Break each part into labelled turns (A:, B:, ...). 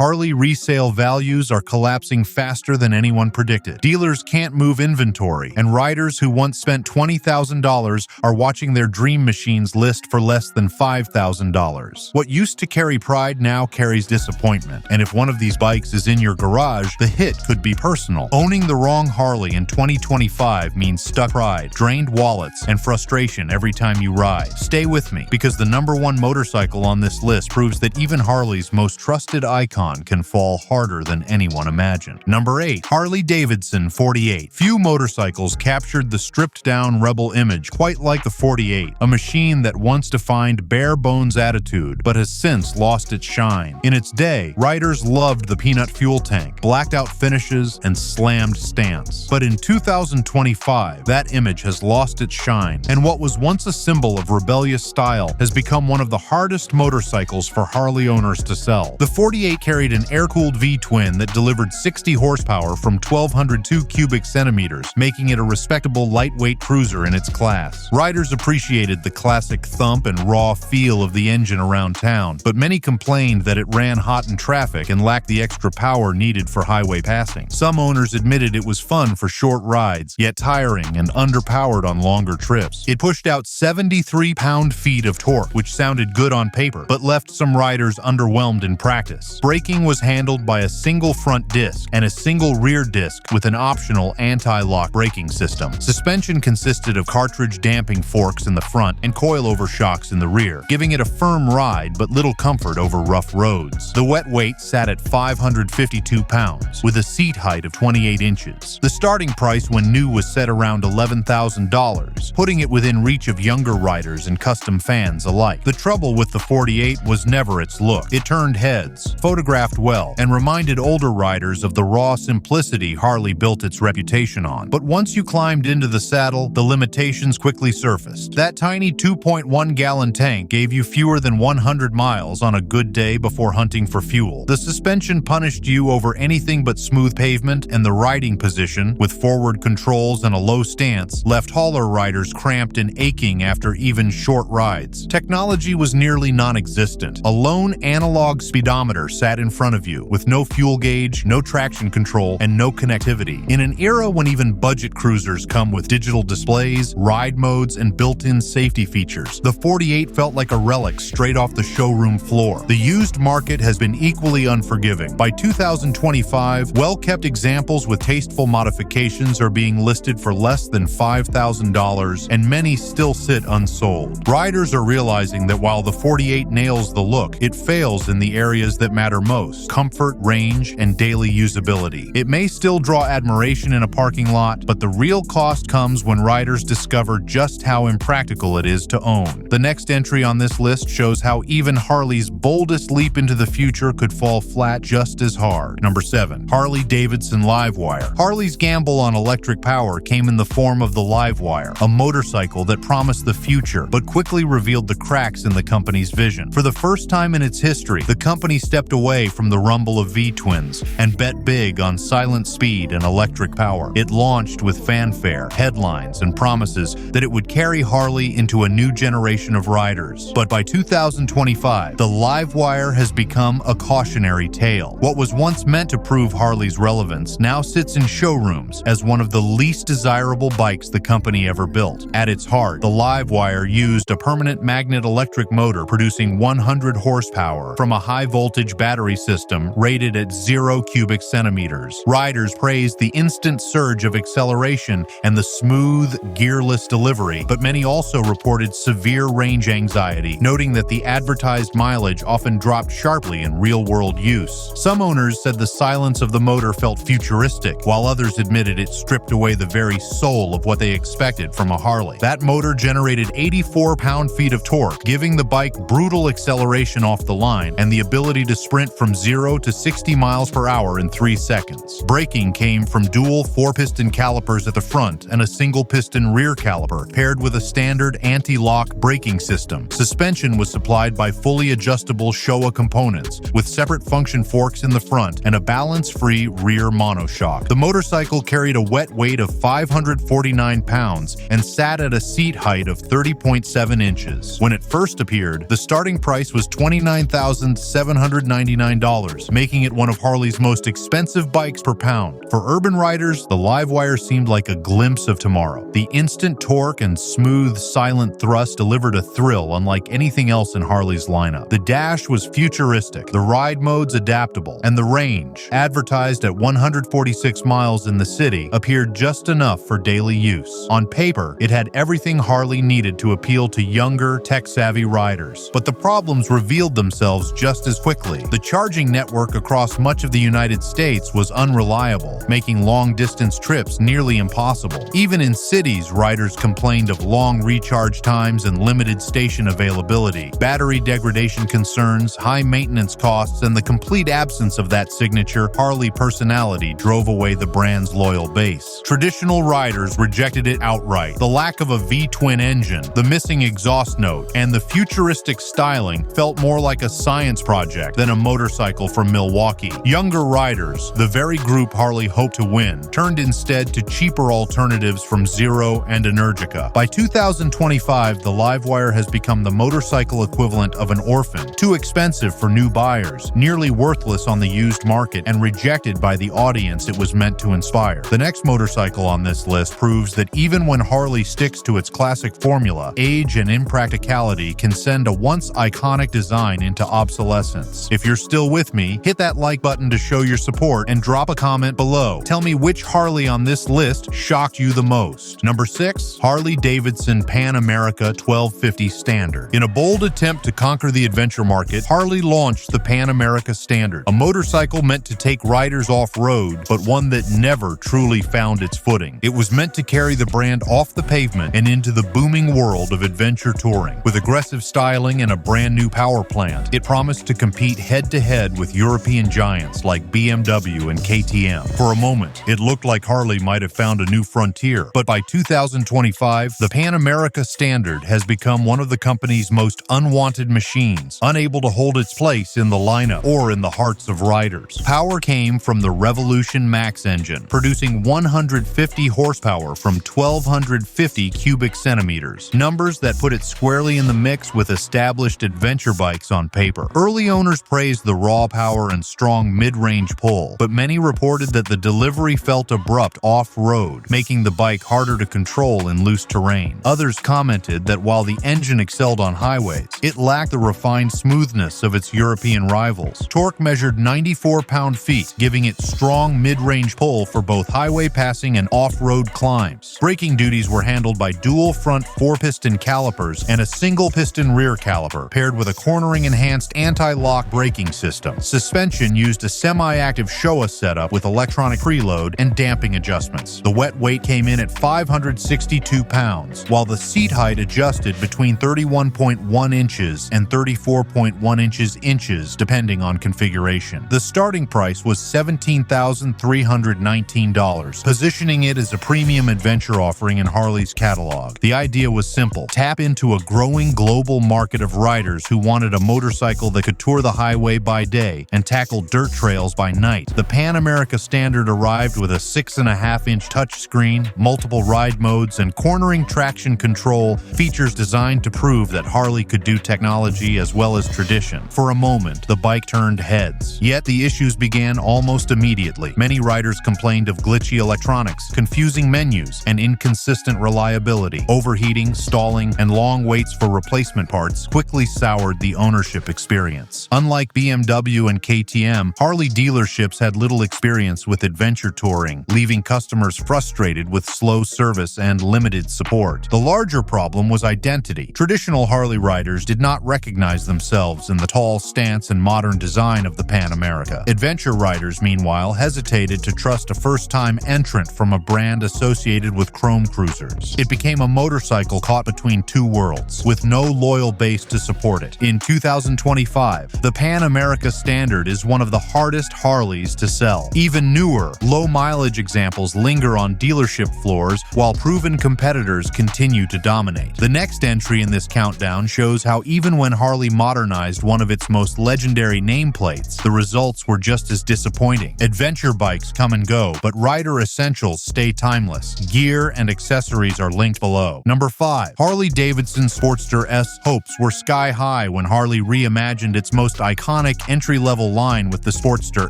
A: Harley resale values are collapsing faster than anyone predicted. Dealers can't move inventory, and riders who once spent $20,000 are watching their dream machines list for less than $5,000. What used to carry pride now carries disappointment, and if one of these bikes is in your garage, the hit could be personal. Owning the wrong Harley in 2025 means stuck pride, drained wallets, and frustration every time you ride. Stay with me, because the #1 motorcycle on this list proves that even Harley's most trusted icon can fall harder than anyone imagined. Number 8. Harley-Davidson 48. Few motorcycles captured the stripped-down rebel image quite like the 48, a machine that once defined bare-bones attitude but has since lost its shine. In its day, riders loved the peanut fuel tank, blacked-out finishes, and slammed stance. But in 2025, that image has lost its shine, and what was once a symbol of rebellious style has become one of the hardest motorcycles for Harley owners to sell. The 48 carried an air-cooled V-twin that delivered 60 horsepower from 1,202 cubic centimeters, making it a respectable lightweight cruiser in its class. Riders appreciated the classic thump and raw feel of the engine around town, but many complained that it ran hot in traffic and lacked the extra power needed for highway passing. Some owners admitted it was fun for short rides, yet tiring and underpowered on longer trips. It pushed out 73 pound-feet of torque, which sounded good on paper, but left some riders underwhelmed in practice. Braking was handled by a single front disc and a single rear disc with an optional anti-lock braking system. Suspension consisted of cartridge damping forks in the front and coilover shocks in the rear, giving it a firm ride but little comfort over rough roads. The wet weight sat at 552 pounds, with a seat height of 28 inches. The starting price when new was set around $11,000, putting it within reach of younger riders and custom fans alike. The trouble with the 48 was never its look. It turned heads, photographed well, and reminded older riders of the raw simplicity Harley built its reputation on. But once you climbed into the saddle, the limitations quickly surfaced. That tiny 2.1-gallon tank gave you fewer than 100 miles on a good day before hunting for fuel. The suspension punished you over anything but smooth pavement, and the riding position, with forward controls and a low stance, left hauler riders cramped and aching after even short rides. Technology was nearly non-existent. A lone analog speedometer sat in front of you, with no fuel gauge, no traction control, and no connectivity. In an era when even budget cruisers come with digital displays, ride modes, and built-in safety features, the 48 felt like a relic straight off the showroom floor. The used market has been equally unforgiving. By 2025, well-kept examples with tasteful modifications are being listed for less than $5,000, and many still sit unsold. Riders are realizing that while the 48 nails the look, it fails in the areas that matter most: comfort, range, and daily usability. It may still draw admiration in a parking lot, but the real cost comes when riders discover just how impractical it is to own. The next entry on this list shows how even Harley's boldest leap into the future could fall flat just as hard. Number 7. Harley-Davidson LiveWire. Harley's gamble on electric power came in the form of the LiveWire, a motorcycle that promised the future but quickly revealed the cracks in the company's vision. For the first time in its history, the company stepped away from the rumble of V-twins and bet big on silent speed and electric power. It launched with fanfare, headlines, and promises that it would carry Harley into a new generation of riders. But by 2025, the LiveWire has become a cautionary tale. What was once meant to prove Harley's relevance now sits in showrooms as one of the least desirable bikes the company ever built. At its heart, the LiveWire used a permanent magnet electric motor producing 100 horsepower from a high-voltage battery system rated at 0 cubic centimeters. Riders praised the instant surge of acceleration and the smooth, gearless delivery, but many also reported severe range anxiety, noting that the advertised mileage often dropped sharply in real-world use. Some owners said the silence of the motor felt futuristic, while others admitted it stripped away the very soul of what they expected from a Harley. That motor generated 84 pound-feet of torque, giving the bike brutal acceleration off the line and the ability to sprint from 0 to 60 miles per hour in 3 seconds. Braking came from dual 4-piston calipers at the front and a single-piston rear caliper, paired with a standard anti-lock braking system. Suspension was supplied by fully adjustable Showa components, with separate function forks in the front and a balance-free rear monoshock. The motorcycle carried a wet weight of 549 pounds and sat at a seat height of 30.7 inches. When it first appeared, the starting price was $29,799, $1,099, making it one of Harley's most expensive bikes per pound. For urban riders, the LiveWire seemed like a glimpse of tomorrow. The instant torque and smooth, silent thrust delivered a thrill unlike anything else in Harley's lineup. The dash was futuristic, the ride modes adaptable, and the range, advertised at 146 miles in the city, appeared just enough for daily use. On paper, it had everything Harley needed to appeal to younger, tech-savvy riders. But the problems revealed themselves just as quickly. The charging network across much of the United States was unreliable, making long-distance trips nearly impossible. Even in cities, riders complained of long recharge times and limited station availability. Battery degradation concerns, high maintenance costs, and the complete absence of that signature Harley personality drove away the brand's loyal base. Traditional riders rejected it outright. The lack of a V-twin engine, the missing exhaust note, and the futuristic styling felt more like a science project than a motorcycle from Milwaukee. Younger riders, the very group Harley hoped to win, turned instead to cheaper alternatives from Zero and Energica. By 2025, the LiveWire has become the motorcycle equivalent of an orphan, too expensive for new buyers, nearly worthless on the used market, and rejected by the audience it was meant to inspire. The next motorcycle on this list proves that even when Harley sticks to its classic formula, age and impracticality can send a once iconic design into obsolescence. If you're still with me, hit that like button to show your support and drop a comment below. Tell me which Harley on this list shocked you the most. Number 6, Harley-Davidson Pan America 1250 Standard. In a bold attempt to conquer the adventure market, Harley launched the Pan America Standard, a motorcycle meant to take riders off-road, but one that never truly found its footing. It was meant to carry the brand off the pavement and into the booming world of adventure touring. With aggressive styling and a brand new power plant, it promised to compete head-to-head with European giants like BMW and KTM. For a moment, it looked like Harley might have found a new frontier, but by 2025, the Pan America Standard has become one of the company's most unwanted machines, unable to hold its place in the lineup or in the hearts of riders. Power came from the Revolution Max engine, producing 150 horsepower from 1,250 cubic centimeters, numbers that put it squarely in the mix with established adventure bikes on paper. Early owners praised the raw power and strong mid-range pull, but many reported that the delivery felt abrupt off-road, making the bike harder to control in loose terrain. Others commented that while the engine excelled on highways, it lacked the refined smoothness of its European rivals. Torque measured 94 pound-feet, giving it strong mid-range pull for both highway passing and off-road climbs. Braking duties were handled by dual front 4-piston calipers and a single-piston rear caliper, paired with a cornering-enhanced anti-lock braking system. Suspension used a semi-active Showa setup with electronic preload and damping adjustments. The wet weight came in at 562 pounds, while the seat height adjusted between 31.1 inches and 34.1 inches depending on configuration. The starting price was $17,319, positioning it as a premium adventure offering in Harley's catalog. The idea was simple: tap into a growing global market of riders who wanted a motorcycle that could tour the highway by day and tackle dirt trails by night. The Pan America Standard arrived with a 6.5-inch touchscreen, multiple ride modes, and cornering traction control, features designed to prove that Harley could do technology as well as tradition. For a moment, the bike turned heads. Yet the issues began almost immediately. Many riders complained of glitchy electronics, confusing menus, and inconsistent reliability. Overheating, stalling, and long waits for replacement parts quickly soured the ownership experience. Unlike BMW and KTM, Harley dealerships had little experience with adventure touring, leaving customers frustrated with slow service and limited support. The larger problem was identity. Traditional Harley riders did not recognize themselves in the tall stance and modern design of the Pan America. Adventure riders, meanwhile, hesitated to trust a first-time entrant from a brand associated with chrome cruisers. It became a motorcycle caught between two worlds, with no loyal base to support it. In 2025, the Pan America Standard is one of the hardest Harleys to sell. Even newer, low-mileage examples linger on dealership floors while proven competitors continue to dominate. The next entry in this countdown shows how even when Harley modernized one of its most legendary nameplates, the results were just as disappointing. Adventure bikes come and go, but rider essentials stay timeless. Gear and accessories are linked below. Number 5. Harley-Davidson Sportster S. Hopes were sky high when Harley reimagined its most iconic iconic entry-level line with the Sportster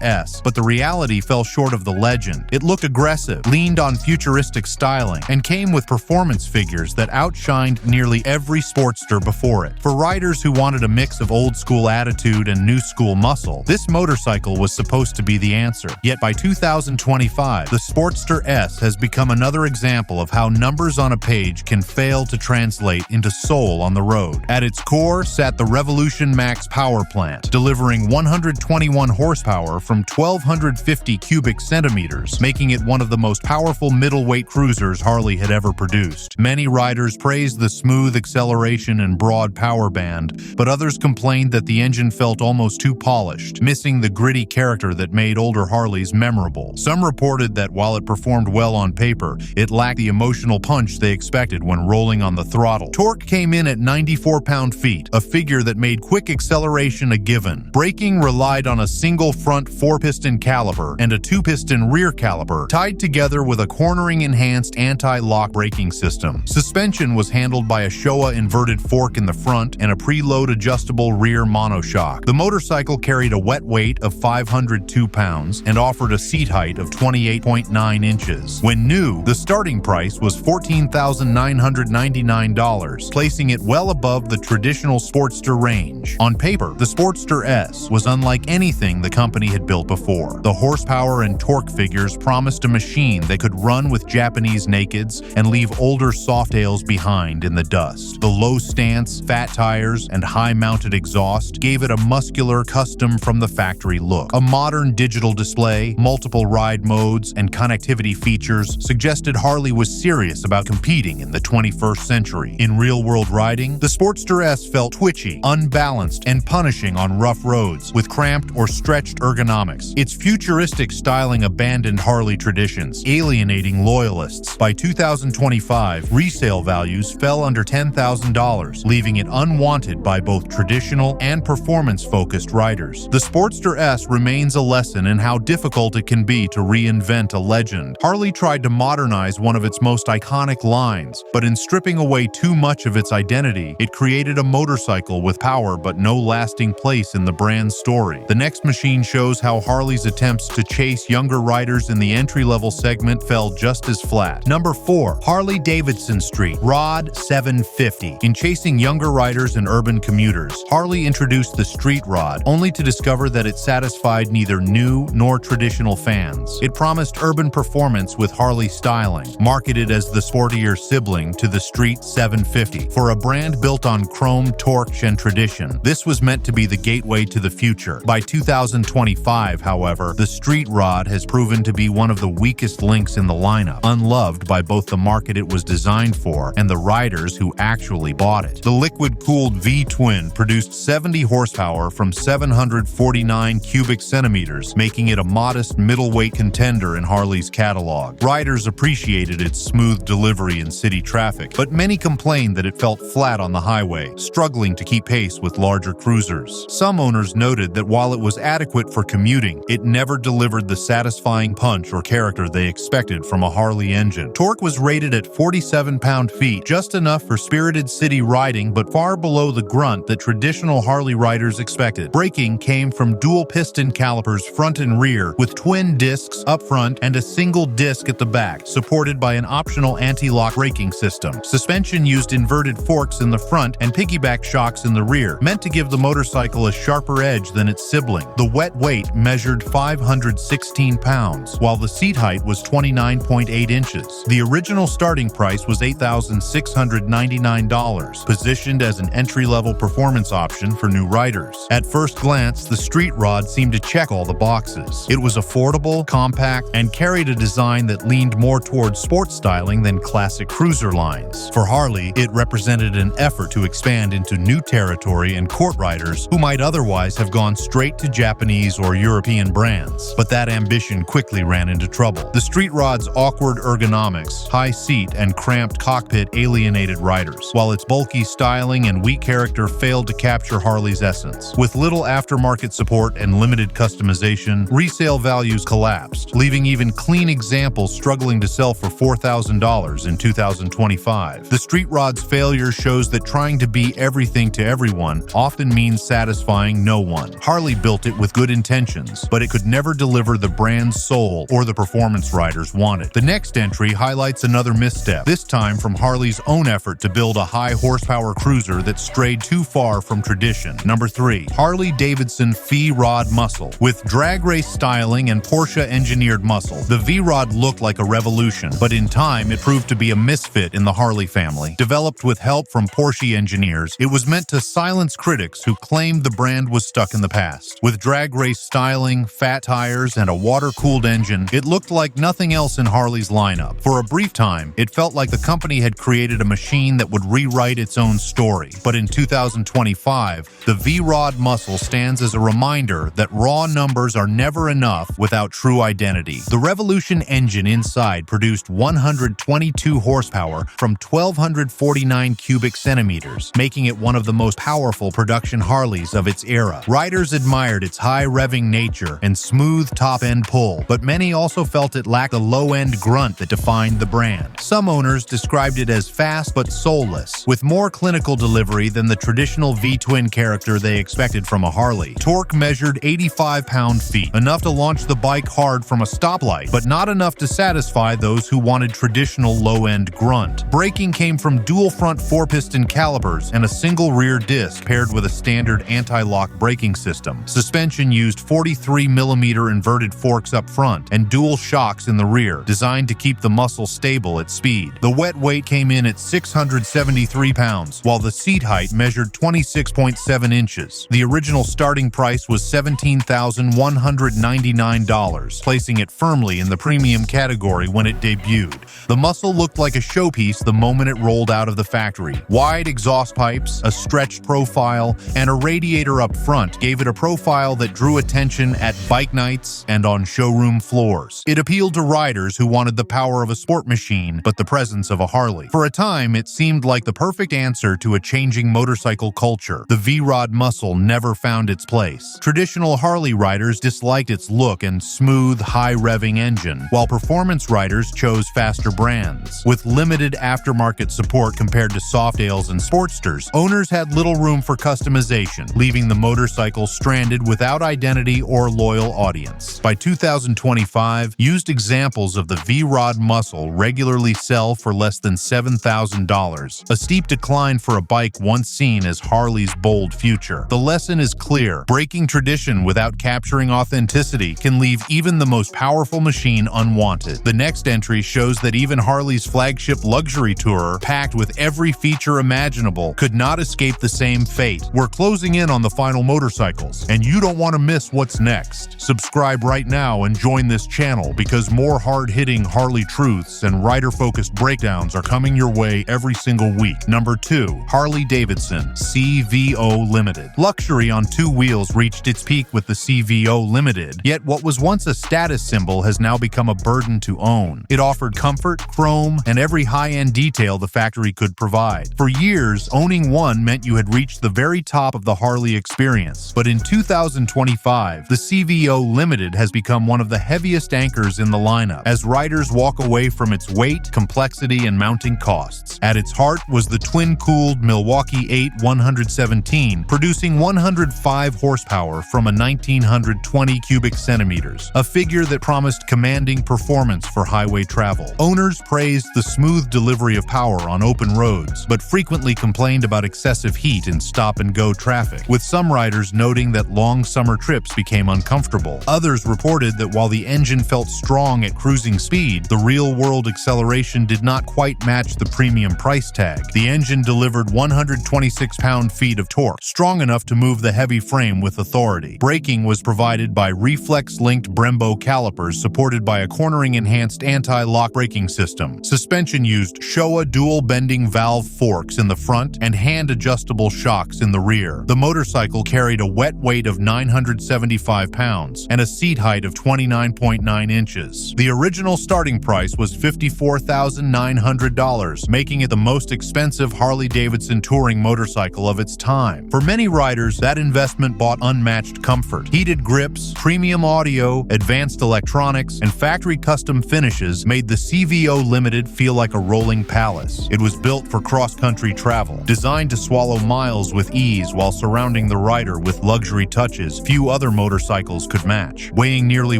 A: S, but the reality fell short of the legend. It looked aggressive, leaned on futuristic styling, and came with performance figures that outshined nearly every Sportster before it. For riders who wanted a mix of old-school attitude and new-school muscle, this motorcycle was supposed to be the answer. Yet by 2025, the Sportster S has become another example of how numbers on a page can fail to translate into soul on the road. At its core sat the Revolution Max power plant, delivering 121 horsepower from 1,250 cubic centimeters, making it one of the most powerful middleweight cruisers Harley had ever produced. Many riders praised the smooth acceleration and broad power band, but others complained that the engine felt almost too polished, missing the gritty character that made older Harleys memorable. Some reported that while it performed well on paper, it lacked the emotional punch they expected when rolling on the throttle. Torque came in at 94 pound-feet, a figure that made quick acceleration a given. Braking relied on a single front 4-piston caliper and a 2-piston rear caliper, tied together with a cornering-enhanced anti-lock braking system. Suspension was handled by a Showa inverted fork in the front and a preload adjustable rear monoshock. The motorcycle carried a wet weight of 502 pounds and offered a seat height of 28.9 inches. When new, the starting price was $14,999, placing it well above the traditional Sportster range. On paper, the Sportster S was unlike anything the company had built before. The horsepower and torque figures promised a machine that could run with Japanese nakeds and leave older Softails behind in the dust. The low stance, fat tires, and high-mounted exhaust gave it a muscular, custom-from-the-factory look. A modern digital display, multiple ride modes, and connectivity features suggested Harley was serious about competing in the 21st century. In real-world riding, the Sportster S felt twitchy, unbalanced, and punishing on rough roads, with cramped or stretched ergonomics. Its futuristic styling abandoned Harley traditions, alienating loyalists. By 2025, resale values fell under $10,000, leaving it unwanted by both traditional and performance-focused riders. The Sportster S remains a lesson in how difficult it can be to reinvent a legend. Harley tried to modernize one of its most iconic lines, but in stripping away too much of its identity, it created a motorcycle with power but no lasting place in the brand's story. The next machine shows how Harley's attempts to chase younger riders in the entry-level segment fell just as flat. Number 4. Harley-Davidson Street Rod 750. In chasing younger riders and urban commuters, Harley introduced the Street Rod, only to discover that it satisfied neither new nor traditional fans. It promised urban performance with Harley styling, marketed as the sportier sibling to the Street 750. For a brand built on chrome, torque, and tradition, this was meant to be the gateway to the future. By 2025, however, the Street Rod has proven to be one of the weakest links in the lineup, unloved by both the market it was designed for and the riders who actually bought it. The liquid-cooled V-twin produced 70 horsepower from 749 cubic centimeters, making it a modest middleweight contender in Harley's catalog. Riders appreciated its smooth delivery in city traffic, but many complained that it felt flat on the highway, struggling to keep pace with larger cruisers. Some owners noted that while it was adequate for commuting, it never delivered the satisfying punch or character they expected from a Harley engine. Torque was rated at 47 pound-feet, just enough for spirited city riding but far below the grunt that traditional Harley riders expected. Braking came from dual-piston calipers front and rear, with twin discs up front and a single disc at the back, supported by an optional anti-lock braking system. Suspension used inverted forks in the front and piggyback shocks in the rear, meant to give the motorcycle a sharper edge than its sibling. The wet weight measured 516 pounds, while the seat height was 29.8 inches. The original starting price was $8,699, positioned as an entry-level performance option for new riders. At first glance, the Street Rod seemed to check all the boxes. It was affordable, compact, and carried a design that leaned more towards sports styling than classic cruiser lines. For Harley, it represented an effort to expand into new territory and court riders who might otherwise have gone straight to Japanese or European brands. But that ambition quickly ran into trouble. The Street Rod's awkward ergonomics, high seat, and cramped cockpit alienated riders, while its bulky styling and weak character failed to capture Harley's essence. With little aftermarket support and limited customization, resale values collapsed, leaving even clean examples struggling to sell for $4,000 in 2025. The Street Rod's failure shows that trying to be everything to everyone often means satisfying no no one. Harley built it with good intentions, but it could never deliver the brand's soul or the performance riders wanted. The next entry highlights another misstep, this time from Harley's own effort to build a high-horsepower cruiser that strayed too far from tradition. Number 3. Harley-Davidson V-Rod Muscle. With drag race styling and Porsche-engineered muscle, the V-Rod looked like a revolution, but in time it proved to be a misfit in the Harley family. Developed with help from Porsche engineers, it was meant to silence critics who claimed the brand was stuck in the past. With drag race styling, fat tires, and a water-cooled engine, it looked like nothing else in Harley's lineup. For a brief time, it felt like the company had created a machine that would rewrite its own story. But in 2025, the V-Rod Muscle stands as a reminder that raw numbers are never enough without true identity. The Revolution engine inside produced 122 horsepower from 1,249 cubic centimeters, making it one of the most powerful production Harleys of its era. Riders admired its high revving nature and smooth top-end pull, but many also felt it lacked the low-end grunt that defined the brand. Some owners described it as fast but soulless, with more clinical delivery than the traditional V-twin character they expected from a Harley. Torque measured 85 pound-feet, enough to launch the bike hard from a stoplight, but not enough to satisfy those who wanted traditional low-end grunt. Braking came from dual-front 4-piston calipers and a single rear disc paired with a standard anti-lock braking system. Suspension used 43mm inverted forks up front and dual shocks in the rear, designed to keep the muscle stable at speed. The wet weight came in at 673 pounds, while the seat height measured 26.7 inches. The original starting price was $17,199, placing it firmly in the premium category when it debuted. The Muscle looked like a showpiece the moment it rolled out of the factory. Wide exhaust pipes, a stretched profile, and a radiator up front gave it a profile that drew attention at bike nights and on showroom floors. It appealed to riders who wanted the power of a sport machine, but the presence of a Harley. For a time, it seemed like the perfect answer to a changing motorcycle culture. The V-Rod Muscle never found its place. Traditional Harley riders disliked its look and smooth, high-revving engine, while performance riders chose faster brands. With limited aftermarket support compared to Softails and Sportsters, owners had little room for customization, leaving the motorcycle stranded without identity or loyal audience. By 2025, used examples of the V-Rod Muscle regularly sell for less than $7,000, a steep decline for a bike once seen as Harley's bold future. The lesson is clear: breaking tradition without capturing authenticity can leave even the most powerful machine unwanted. The next entry shows that even Harley's flagship luxury tourer, packed with every feature imaginable, could not escape the same fate. We're closing in on the final motorcycles, and you don't want to miss what's next. Subscribe right now and join this channel, because more hard-hitting Harley truths and rider-focused breakdowns are coming your way every single week. Number 2. Harley-Davidson CVO Limited. Luxury on two wheels reached its peak with the CVO Limited, yet what was once a status symbol has now become a burden to own. It offered comfort, chrome, and every high-end detail the factory could provide. For years, owning one meant you had reached the very top of the Harley experience. But in 2025, the CVO Limited has become one of the heaviest anchors in the lineup, as riders walk away from its weight, complexity, and mounting costs. At its heart was the twin-cooled Milwaukee 8 117, producing 105 horsepower from a 1,920 cubic centimeters, a figure that promised commanding performance for highway travel. Owners praised the smooth delivery of power on open roads, but frequently complained about excessive heat in stop-and-go traffic, with some riders noting that long summer trips became uncomfortable. Others reported that while the engine felt strong at cruising speed, the real-world acceleration did not quite match the premium price tag. The engine delivered 126 pound-feet of torque, strong enough to move the heavy frame with authority. Braking was provided by reflex-linked Brembo calipers supported by a cornering-enhanced anti-lock braking system. Suspension used Showa dual-bending valve forks in the front and hand-adjustable shocks in the rear. The motorcycle carried a wet weight of 975 pounds and a seat height of 29.9 inches. The original starting price was $54,900, making it the most expensive Harley-Davidson touring motorcycle of its time. For many riders, that investment bought unmatched comfort. Heated grips, premium audio, advanced electronics, and factory custom finishes made the CVO Limited feel like a rolling palace. It was built for cross-country travel, designed to swallow miles with ease while surrounding the rider rider with luxury touches few other motorcycles could match. Weighing nearly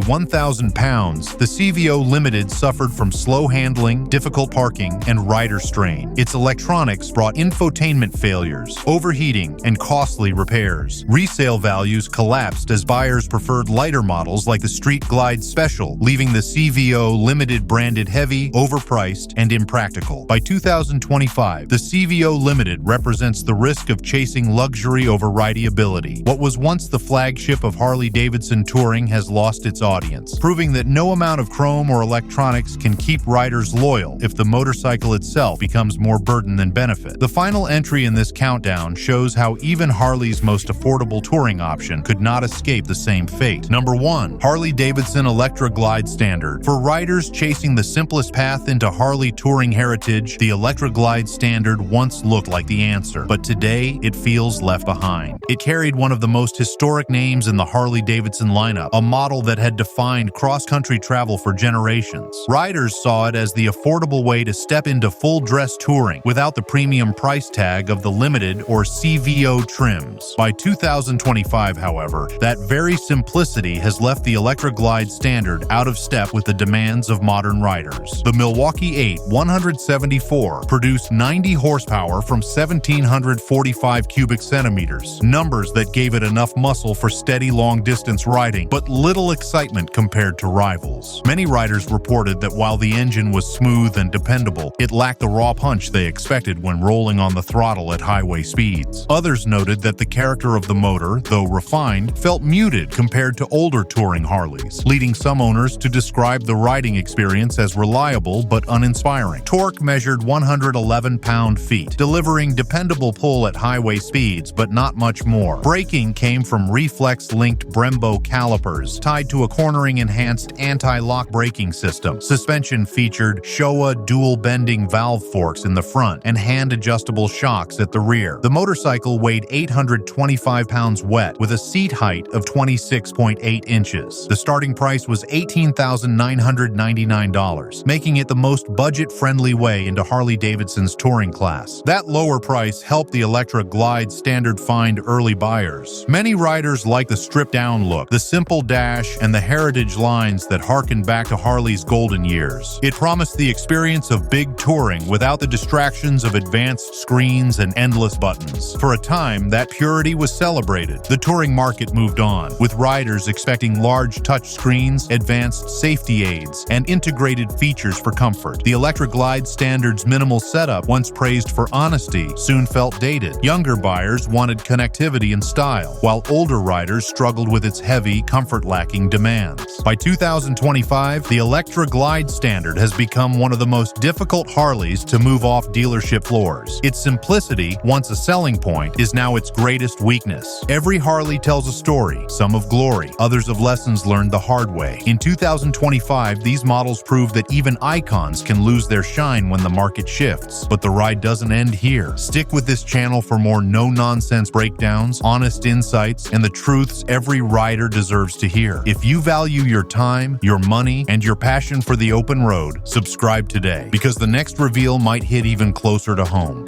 A: 1,000 pounds, the CVO Limited suffered from slow handling, difficult parking, and rider strain. Its electronics brought infotainment failures, overheating, and costly repairs. Resale values collapsed as buyers preferred lighter models like the Street Glide Special, leaving the CVO Limited branded heavy, overpriced, and impractical. By 2025, the CVO Limited represents the risk of chasing luxury over rideability. What was once the flagship of Harley-Davidson touring has lost its audience, proving that no amount of chrome or electronics can keep riders loyal if the motorcycle itself becomes more burden than benefit. The final entry in this countdown shows how even Harley's most affordable touring option could not escape the same fate. Number 1. Harley-Davidson Electra Glide Standard. For riders chasing the simplest path into Harley touring heritage, the Electra Glide Standard once looked like the answer, but today it feels left behind. It carried one of the most historic names in the Harley-Davidson lineup, a model that had defined cross-country travel for generations. Riders saw it as the affordable way to step into full-dress touring without the premium price tag of the Limited or CVO trims. By 2025, however, that very simplicity has left the Electra Glide Standard out of step with the demands of modern riders. The Milwaukee 8 174 produced 90 horsepower from 1,745 cubic centimeters, numbers that gave it enough muscle for steady long-distance riding, but little excitement compared to rivals. Many riders reported that while the engine was smooth and dependable, it lacked the raw punch they expected when rolling on the throttle at highway speeds. Others noted that the character of the motor, though refined, felt muted compared to older touring Harleys, leading some owners to describe the riding experience as reliable but uninspiring. Torque measured 111 pound-feet, delivering dependable pull at highway speeds but not much more. Braking came from reflex-linked Brembo calipers tied to a cornering-enhanced anti-lock braking system. Suspension featured Showa dual-bending valve forks in the front and hand-adjustable shocks at the rear. The motorcycle weighed 825 pounds wet with a seat height of 26.8 inches. The starting price was $18,999, making it the most budget-friendly way into Harley-Davidson's touring class. That lower price helped the Electra Glide Standard find early buyers. Many riders like the stripped-down look, the simple dash, and the heritage lines that harken back to Harley's golden years. It promised the experience of big touring without the distractions of advanced screens and endless buttons. For a time, that purity was celebrated. The touring market moved on, with riders expecting large touch screens, advanced safety aids, and integrated features for comfort. The Electra Glide Standard's minimal setup, once praised for honesty, soon felt dated. Younger buyers wanted connectivity and style, while older riders struggled with its heavy, comfort-lacking demands. By 2025, the Electra Glide Standard has become one of the most difficult Harleys to move off dealership floors. Its simplicity, once a selling point, is now its greatest weakness. Every Harley tells a story, some of glory, others of lessons learned the hard way. In 2025, these models prove that even icons can lose their shine when the market shifts. But the ride doesn't end here. Stick with this channel for more no-nonsense breakdowns, honest insights, and the truths every rider deserves to hear. If you value your time, your money, and your passion for the open road, subscribe today, because the next reveal might hit even closer to home.